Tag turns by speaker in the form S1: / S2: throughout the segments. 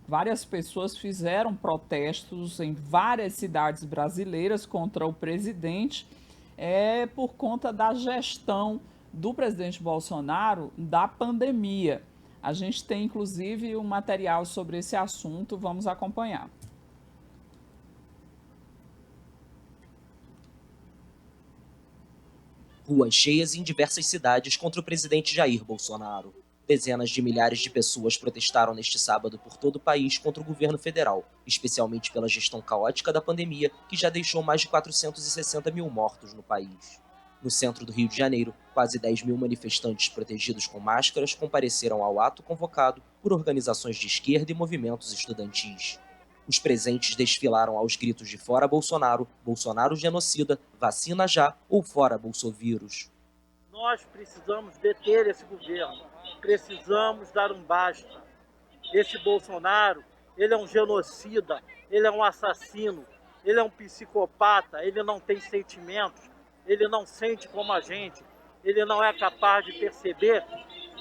S1: várias pessoas fizeram protestos em várias cidades brasileiras contra o presidente, por conta da gestão do presidente Bolsonaro da pandemia. A gente tem inclusive um material sobre esse assunto, vamos acompanhar.
S2: Ruas cheias em diversas cidades contra o presidente Jair Bolsonaro. Dezenas de milhares de pessoas protestaram neste sábado por todo o país contra o governo federal, especialmente pela gestão caótica da pandemia, que já deixou mais de 460 mil mortos no país. No centro do Rio de Janeiro, quase 10 mil manifestantes protegidos com máscaras compareceram ao ato convocado por organizações de esquerda e movimentos estudantis. Os presentes desfilaram aos gritos de "Fora Bolsonaro", "Bolsonaro genocida", "Vacina já" ou "Fora Bolsovírus".
S3: Nós precisamos deter esse governo, precisamos dar um basta. Esse Bolsonaro, ele é um genocida, ele é um assassino, ele é um psicopata, ele não tem sentimentos, ele não sente como a gente, ele não é capaz de perceber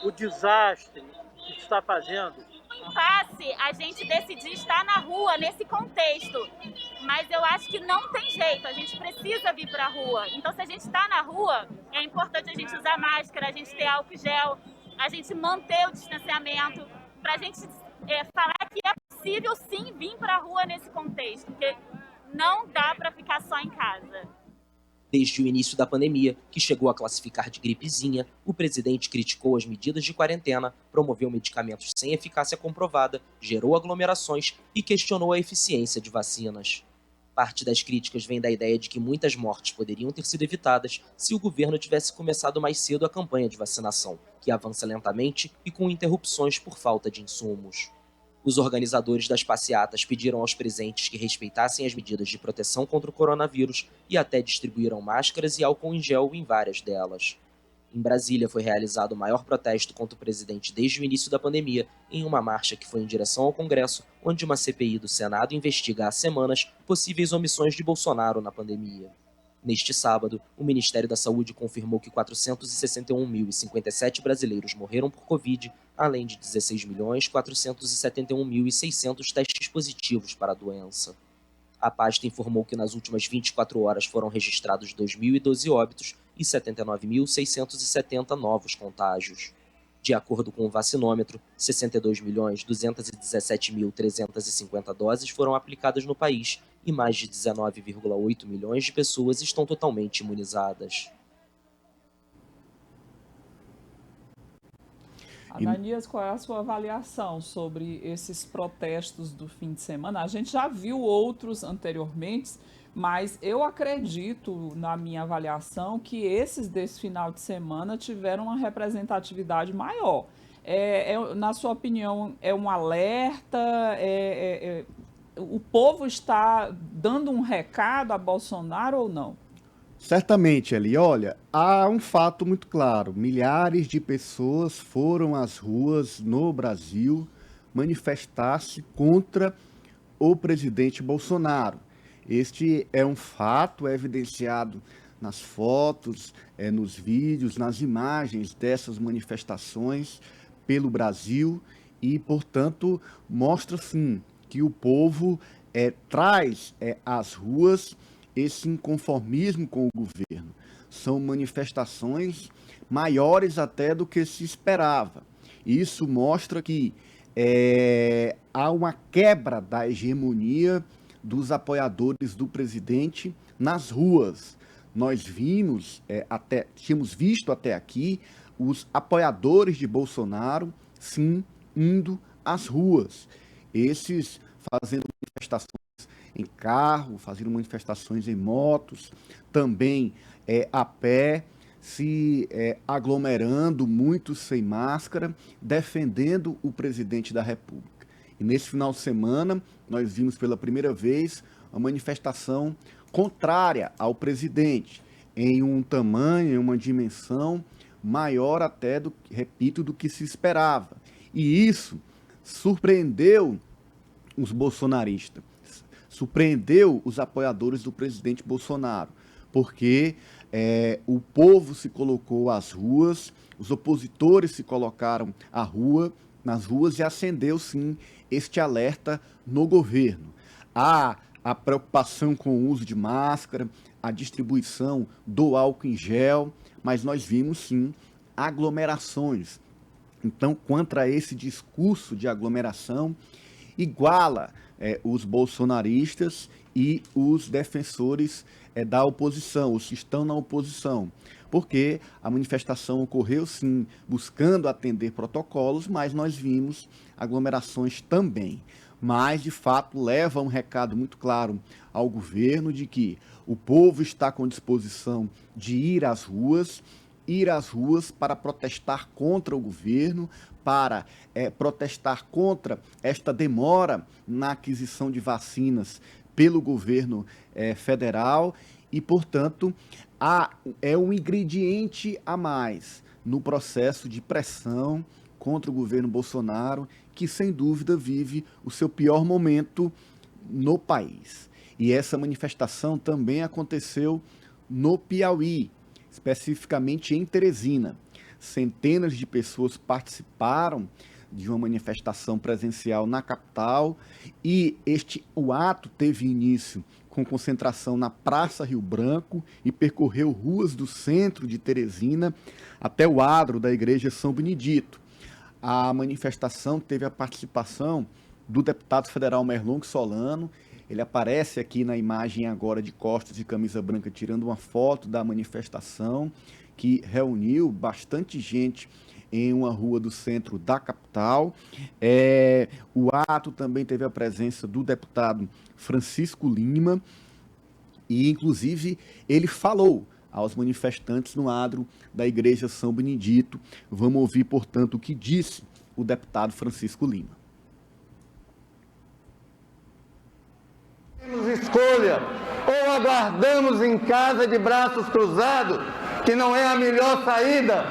S3: o desastre que está fazendo.
S4: Fácil a gente decidir estar na rua nesse contexto, mas eu acho que não tem jeito, a gente precisa vir para a rua. Então, se a gente está na rua, é importante a gente usar máscara, a gente ter álcool gel, a gente manter o distanciamento, para a gente falar que é possível sim vir para a rua nesse contexto, porque não dá para ficar só em casa.
S2: Desde o início da pandemia, que chegou a classificar de gripezinha, o presidente criticou as medidas de quarentena, promoveu medicamentos sem eficácia comprovada, gerou aglomerações e questionou a eficiência de vacinas. Parte das críticas vem da ideia de que muitas mortes poderiam ter sido evitadas se o governo tivesse começado mais cedo a campanha de vacinação, que avança lentamente e com interrupções por falta de insumos. Os organizadores das passeatas pediram aos presentes que respeitassem as medidas de proteção contra o coronavírus e até distribuíram máscaras e álcool em gel em várias delas. Em Brasília foi realizado o maior protesto contra o presidente desde o início da pandemia, em uma marcha que foi em direção ao Congresso, onde uma CPI do Senado investiga há semanas possíveis omissões de Bolsonaro na pandemia. Neste sábado, o Ministério da Saúde confirmou que 461.057 brasileiros morreram por Covid, além de 16.471.600 testes positivos para a doença. A pasta informou que nas últimas 24 horas foram registrados 2.012 óbitos e 79.670 novos contágios. De acordo com o vacinômetro, 62.217.350 doses foram aplicadas no país e mais de 19,8 milhões de pessoas estão totalmente imunizadas.
S1: Ananias, qual é a sua avaliação sobre esses protestos do fim de semana? A gente já viu outros anteriormente, mas eu acredito, na minha avaliação, que esses desse final de semana tiveram uma representatividade maior. Na sua opinião, é um alerta? O povo está dando um recado a Bolsonaro ou não?
S5: Certamente, Eli. Olha, há um fato muito claro. Milhares de pessoas foram às ruas no Brasil manifestar-se contra o presidente Bolsonaro. Este é um fato, é evidenciado nas fotos, nos vídeos, nas imagens dessas manifestações pelo Brasil e, portanto, mostra sim que o povo traz às ruas esse inconformismo com o governo. São manifestações maiores até do que se esperava. Isso mostra que há uma quebra da hegemonia dos apoiadores do presidente nas ruas. Nós tínhamos visto até aqui os apoiadores de Bolsonaro, sim, indo às ruas. Esses fazendo manifestações em carro, fazendo manifestações em motos, também a pé, se aglomerando, muitos sem máscara, defendendo o presidente da República. E nesse final de semana, nós vimos pela primeira vez uma manifestação contrária ao presidente, em um tamanho, em uma dimensão maior até, repito, do que se esperava. E isso surpreendeu os bolsonaristas, surpreendeu os apoiadores do presidente Bolsonaro, porque o povo se colocou às ruas, os opositores se colocaram à rua nas ruas e acendeu, sim, este alerta no governo. Há a preocupação com o uso de máscara, a distribuição do álcool em gel, mas nós vimos, sim, aglomerações. Então, contra esse discurso de aglomeração, iguala os bolsonaristas e os defensores da oposição, os que estão na oposição, porque a manifestação ocorreu, sim, buscando atender protocolos, mas nós vimos aglomerações também. Mas, de fato, leva um recado muito claro ao governo de que o povo está com disposição de ir às ruas para protestar contra o governo, para protestar contra esta demora na aquisição de vacinas pelo governo federal e, portanto, é um ingrediente a mais no processo de pressão contra o governo Bolsonaro, que, sem dúvida, vive o seu pior momento no país. E essa manifestação também aconteceu no Piauí, especificamente em Teresina. Centenas de pessoas participaram de uma manifestação presencial na capital e o ato teve início com concentração na Praça Rio Branco e percorreu ruas do centro de Teresina até o adro da Igreja São Benedito. A manifestação teve a participação do deputado federal Merlong Solano. Ele aparece aqui na imagem agora de costas e camisa branca, tirando uma foto da manifestação, que reuniu bastante gente em uma rua do centro da capital. O ato também teve a presença do deputado Francisco Lima, e, inclusive, ele falou aos manifestantes no adro da Igreja São Benedito. Vamos ouvir, portanto, o que disse o deputado Francisco Lima.
S6: Temos escolha, ou aguardamos em casa de braços cruzados, que não é a melhor saída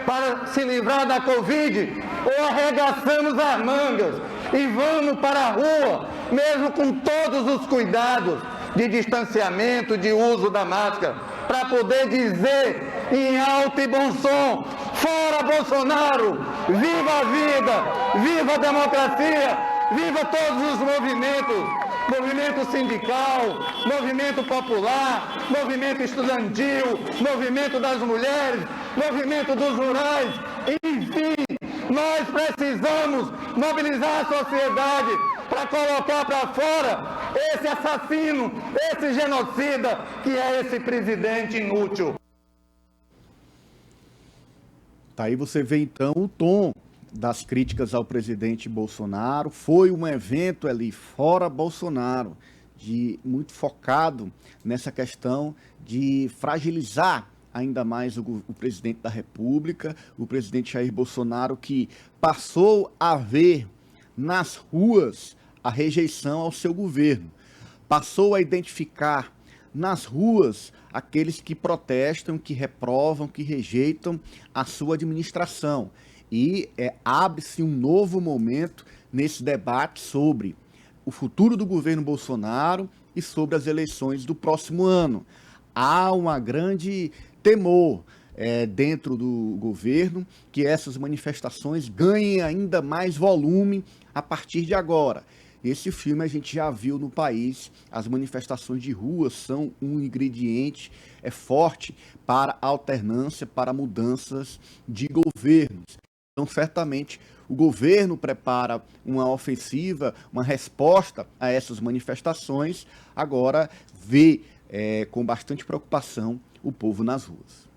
S6: para se livrar da Covid, ou arregaçamos as mangas e vamos para a rua, mesmo com todos os cuidados de distanciamento, de uso da máscara, para poder dizer em alto e bom som: fora Bolsonaro, viva a vida, viva a democracia, viva todos os movimentos. Movimento sindical, movimento popular, movimento estudantil, movimento das mulheres, movimento dos rurais, enfim, nós precisamos mobilizar a sociedade para colocar para fora esse assassino, esse genocida, que é esse presidente inútil.
S5: Tá aí você vê então o tom das críticas ao presidente Bolsonaro. Foi um evento ali fora Bolsonaro, muito focado nessa questão de fragilizar ainda mais o presidente da República, o presidente Jair Bolsonaro, que passou a ver nas ruas a rejeição ao seu governo, passou a identificar nas ruas aqueles que protestam, que reprovam, que rejeitam a sua administração. E abre-se um novo momento nesse debate sobre o futuro do governo Bolsonaro e sobre as eleições do próximo ano. Há uma grande temor dentro do governo que essas manifestações ganhem ainda mais volume a partir de agora. Esse filme a gente já viu no país. As manifestações de rua são um ingrediente forte para a alternância, para mudanças de governos. Então, certamente, o governo prepara uma ofensiva, uma resposta a essas manifestações. Agora, vê com bastante preocupação o povo nas ruas.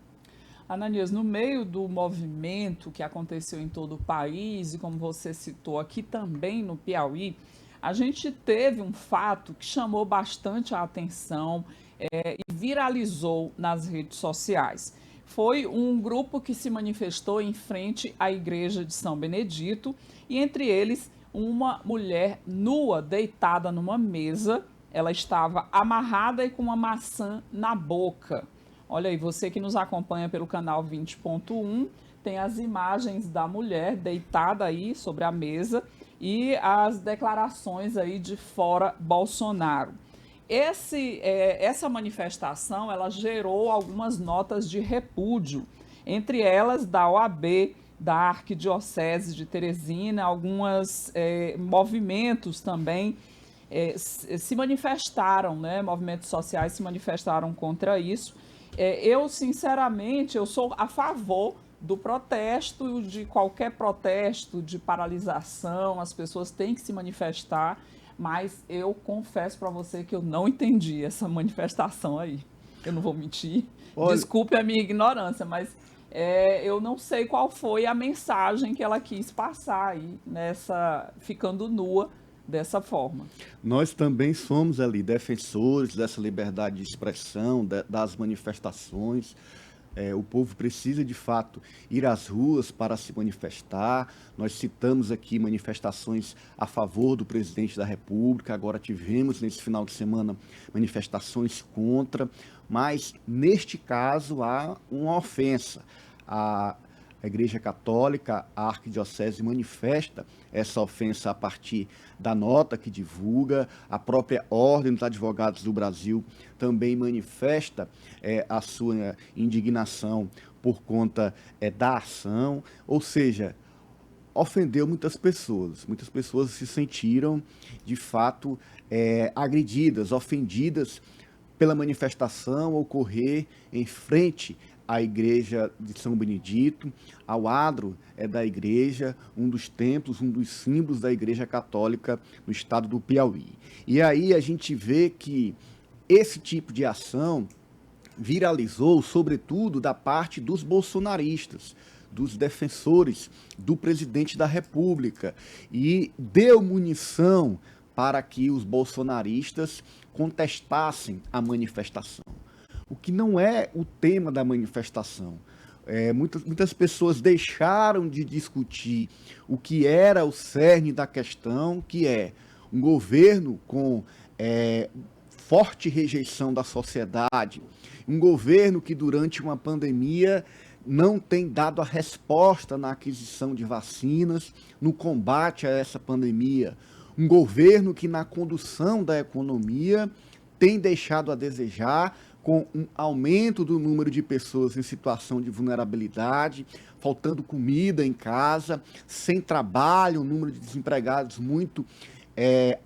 S1: Ananias, no meio do movimento que aconteceu em todo o país, e como você citou aqui também no Piauí, a gente teve um fato que chamou bastante a atenção e viralizou nas redes sociais. Foi um grupo que se manifestou em frente à Igreja de São Benedito e, entre eles, uma mulher nua deitada numa mesa. Ela estava amarrada e com uma maçã na boca. Olha aí, você que nos acompanha pelo canal 20.1, tem as imagens da mulher deitada aí sobre a mesa e as declarações aí de fora Bolsonaro. Essa manifestação, ela gerou algumas notas de repúdio, entre elas da OAB, da Arquidiocese de Teresina, alguns movimentos também se manifestaram, né? Movimentos sociais se manifestaram contra isso. Eu, sinceramente, eu sou a favor do protesto, de qualquer protesto, de paralisação, as pessoas têm que se manifestar, mas eu confesso para você que eu não entendi essa manifestação aí. Eu não vou mentir. Olha, desculpe a minha ignorância, mas eu não sei qual foi a mensagem que ela quis passar aí, ficando nua dessa forma.
S5: Nós também somos ali defensores dessa liberdade de expressão, das manifestações. O povo precisa, de fato, ir às ruas para se manifestar. Nós citamos aqui manifestações a favor do presidente da República, agora tivemos, nesse final de semana, manifestações contra, mas, neste caso, há uma ofensa. A Igreja Católica, a Arquidiocese, manifesta essa ofensa a partir da nota que divulga, a própria Ordem dos Advogados do Brasil também manifesta a sua indignação por conta da ação, ou seja, ofendeu muitas pessoas se sentiram, de fato, agredidas, ofendidas pela manifestação ocorrer em frente à igreja de São Benedito, ao adro da igreja, um dos templos, um dos símbolos da Igreja Católica no estado do Piauí. E aí a gente vê que esse tipo de ação viralizou, sobretudo, da parte dos bolsonaristas, dos defensores do presidente da República, e deu munição para que os bolsonaristas contestassem a manifestação. O que não é o tema da manifestação. Muitas pessoas deixaram de discutir o que era o cerne da questão, que é um governo com forte rejeição da sociedade, um governo que durante uma pandemia não tem dado a resposta na aquisição de vacinas, no combate a essa pandemia, um governo que na condução da economia tem deixado a desejar, com um aumento do número de pessoas em situação de vulnerabilidade, faltando comida em casa, sem trabalho, um número de desempregados muito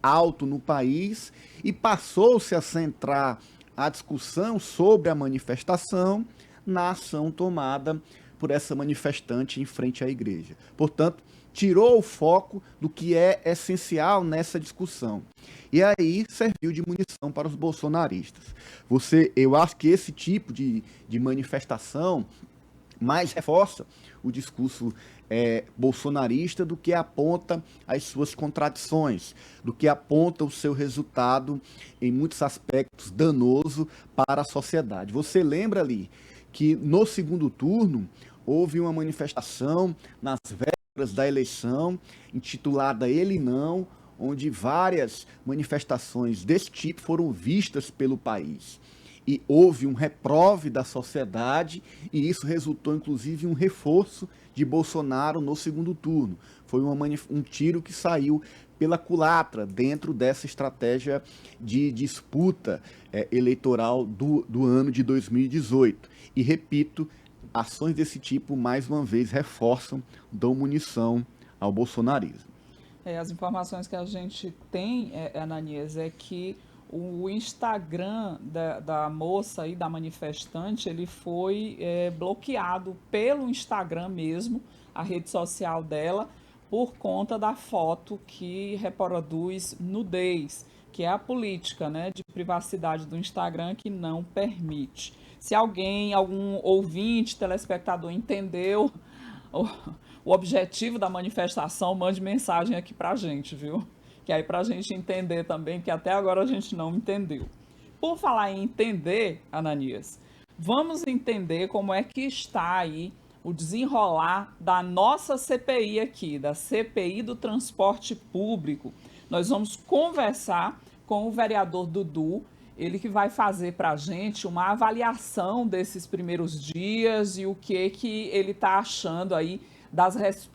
S5: alto no país, e passou-se a centrar a discussão sobre a manifestação na ação tomada por essa manifestante em frente à igreja. Portanto, tirou o foco do que é essencial nessa discussão. E aí serviu de munição para os bolsonaristas. Eu acho que esse tipo de manifestação mais reforça o discurso bolsonarista do que aponta as suas contradições, do que aponta o seu resultado, em muitos aspectos, danoso para a sociedade. Você lembra ali que no segundo turno houve uma manifestação nas vésperas da eleição, intitulada Ele Não, onde várias manifestações desse tipo foram vistas pelo país. E houve um reprove da sociedade, e isso resultou, inclusive, em um reforço de Bolsonaro no segundo turno. Foi um tiro que saiu pela culatra dentro dessa estratégia de disputa eleitoral do ano de 2018. E, repito, ações desse tipo, mais uma vez, reforçam, dão munição ao bolsonarismo.
S1: As informações que a gente tem, Ananias, é que o Instagram da moça aí, da manifestante, ele foi bloqueado pelo Instagram mesmo, a rede social dela, por conta da foto que reproduz nudez, que é a política, né, de privacidade do Instagram que não permite. Se algum ouvinte, telespectador entendeu o objetivo da manifestação, mande mensagem aqui pra gente, viu? Que aí pra gente entender também, que até agora a gente não entendeu. Por falar em entender, Ananias, vamos entender como é que está aí o desenrolar da nossa CPI aqui, da CPI do transporte público. Nós vamos conversar com o vereador Dudu, ele que vai fazer para a gente uma avaliação desses primeiros dias e o que ele está achando aí das respostas